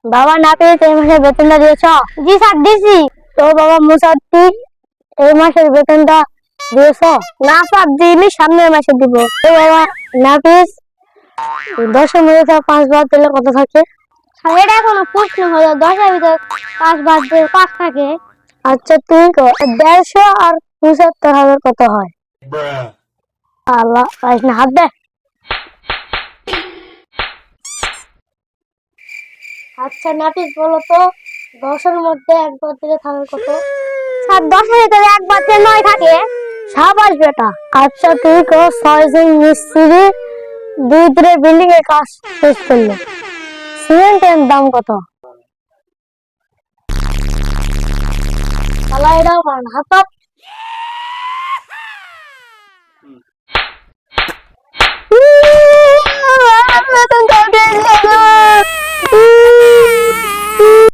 বাবা না পেয়েছে এই মাসের বেতনটা দিয়েছ? জি স্যার দিয়েছি। তো বাবা মুসাদ্দিক এই মাসের বেতনটা দিয়েছ? না স্যার দিইনি, সামনের মাসে দিব। তো বাবা নাফিস 10-এর মধ্যে 5 বাদ দিলে কত থাকে? স্যার এটা কোনো প্রশ্ন হলো? 10-এর ভিতরে 5 বাদ দিলে 5 থাকে। আচ্ছা তুই 150 আর 75,000 কত হয়? আল্লাহ পাইস না, হাত দে। আচ্ছা নাফিস বলো তো 10-এর মধ্যে 1 বাদ দিলে থাকে কত? স্যার 10-এর ভিতরে 1 বাদ দিলে 9 থাকে। সাবাস বেটা। আচ্ছা তুই 6 জন মিস্ত্রি 2 দিনের বিল্ডিং এর কাজ শেষ করলো, সিমেন্টের দাম কত? শালা এটাও পারে না, হাত। বেতন কত?